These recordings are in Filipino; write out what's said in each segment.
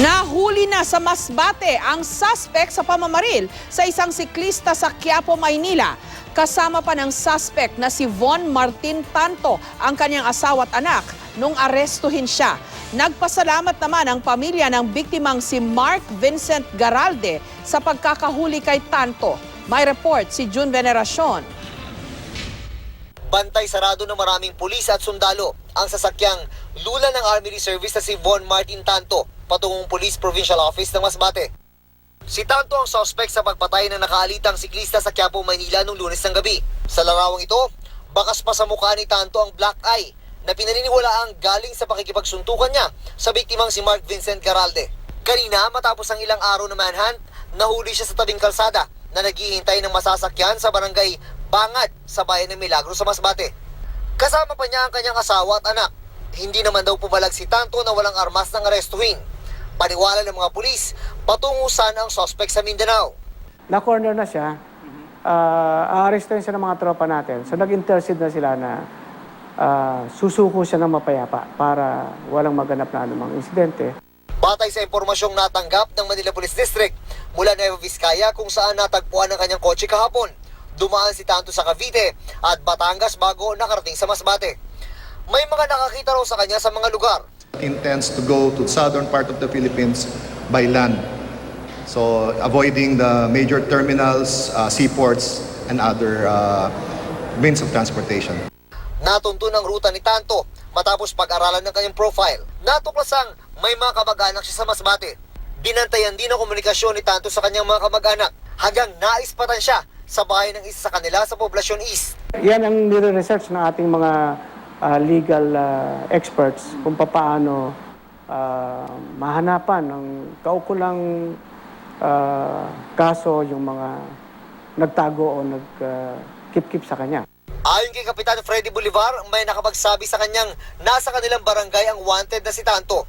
Nahuli na sa Masbate ang suspect sa pamamaril sa isang siklista sa Quiapo, Maynila. Kasama pa ng suspect na si Von Martin Tanto, ang kanyang asawa at anak, nung arestuhin siya. Nagpasalamat naman ang pamilya ng biktimang si Mark Vincent Garalde sa pagkakahuli kay Tanto. May report si June Veneracion. Bantay sarado ng maraming pulis at sundalo ang sasakyang lula ng Army Reservist na si Von Martin Tanto patungong Police Provincial Office ng Masbate. Si Tanto ang suspect sa pagpatay ng nakaalitang siklista sa Quiapo, Maynila noong Lunes ng gabi. Sa larawang ito, bakas pa sa mukha ni Tanto ang black eye na pinaniniwalaang galing sa pakikipagsuntukan niya sa biktimang si Mark Vincent Garalde. Kanina, matapos ang ilang araw na manhunt, nahuli siya sa tabing kalsada na naghihintay ng masasakyan sa barangay Bangad sa bayan ng Milagro sa Masbate. Kasama pa niya ang kanyang asawa at anak. Hindi naman daw pumalag si Tanto na walang armas ng arestuhin. Paniwala ng mga pulis, patungo sana ang suspect sa Mindanao. Na-corner na siya, aarestuhin siya ng mga tropa natin. So nag-intercede na sila na susuko siya ng mapayapa para walang maganap na anumang insidente. Batay sa impormasyong natanggap ng Manila Police District mula Nueva Vizcaya kung saan natagpuan ang kanyang kotse kahapon, dumaan si Tanto sa Cavite at Batangas bago nakarating sa Masbate. May mga nakakita raw sa kanya sa mga lugar. Intends to go to the southern part of the Philippines by land. So avoiding the major terminals, seaports, and other means of transportation. Natuntun ang ruta ni Tanto matapos pag-aralan ng kanyang profile. Natuklasang may mga kamag-anak siya sa Masbate. Binantayan din ang komunikasyon ni Tanto sa kanyang mga kamag-anak hanggang naispatan siya sa bahay ng isa sa kanila sa Poblacion East. Yan ang nire-research ng ating mga legal experts kung paano mahanapan ng kaukulang kaso yung mga nagtago o nagkip-kip sa kanya. Ayon kay Kapitan Freddy Bolivar, may nakapagsabi sa kanyang nasa kanilang barangay ang wanted na si Tanto.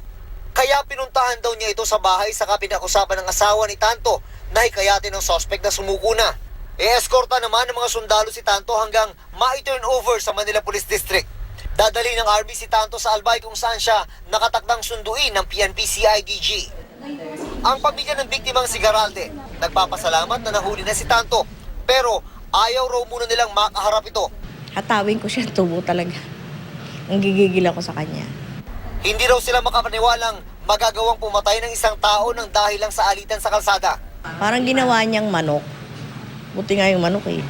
Kaya pinuntahan daw niya ito sa bahay sa pinag-usapan ng asawa ni Tanto na hikayatin ng suspect na sumuko na. E-eskorta naman ng mga sundalo si Tanto hanggang ma-turn over sa Manila Police District. Dadali ng RB si Tanto sa Albay kung saan siya nakatakdang sunduin ng PNP-CIDG. Ang pamilya ng biktimang si Garalde nagpapasalamat na nahuli na si Tanto, pero ayaw raw muna nilang makaharap ito. Hatawin ko siya tubo talaga. Ang gigigil ako sa kanya. Hindi raw sila makapaniwalang magagawang pumatay ng isang tao ng dahil lang sa alitan sa kalsada. Parang ginawa niyang manok. Buti nga yung manok eh.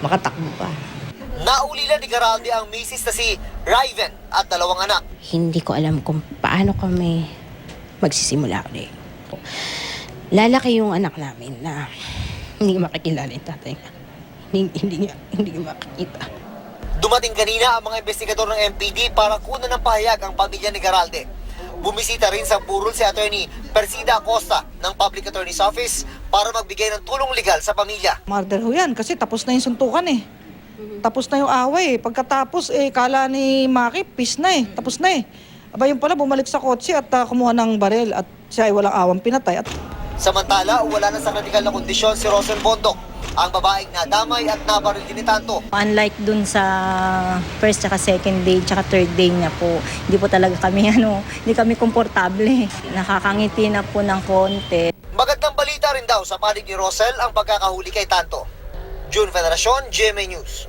Makatakbo pa. Naulila ni Garalde ang misis na si Raven at dalawang anak. Hindi ko alam kung paano kami magsisimula ulit. Lalaki yung anak namin na hindi makikilala yung tatay niya. Hindi makikita. Dumating kanina ang mga investigador ng MPD para kunan ng pahayag ang pamilya ni Garalde. Bumisita rin sa burol si Attorney Persida Acosta ng Public Attorney's Office para magbigay ng tulong legal sa pamilya. Murder ho yan kasi tapos na yung suntukan eh. Tapos na yung away eh. Pagkatapos kala ni Maki, peace na eh. Tapos na eh. Aba yung pala bumalik sa kotse at kumuha ng baril at siya ay walang awang pinatay. Samantala, wala na sa kritikal na kondisyon si Rosen Bondok, ang babaeng nadamay at nabaril din ni Tanto. Unlike dun sa first tsaka second day tsaka third day niya po, hindi po talaga kami hindi kami komportable. Nakakangiti na po ng konti. Magandang balita rin daw sa panig ni Rosel ang pagkakahuli kay Tanto. June Veneracion, GMA News.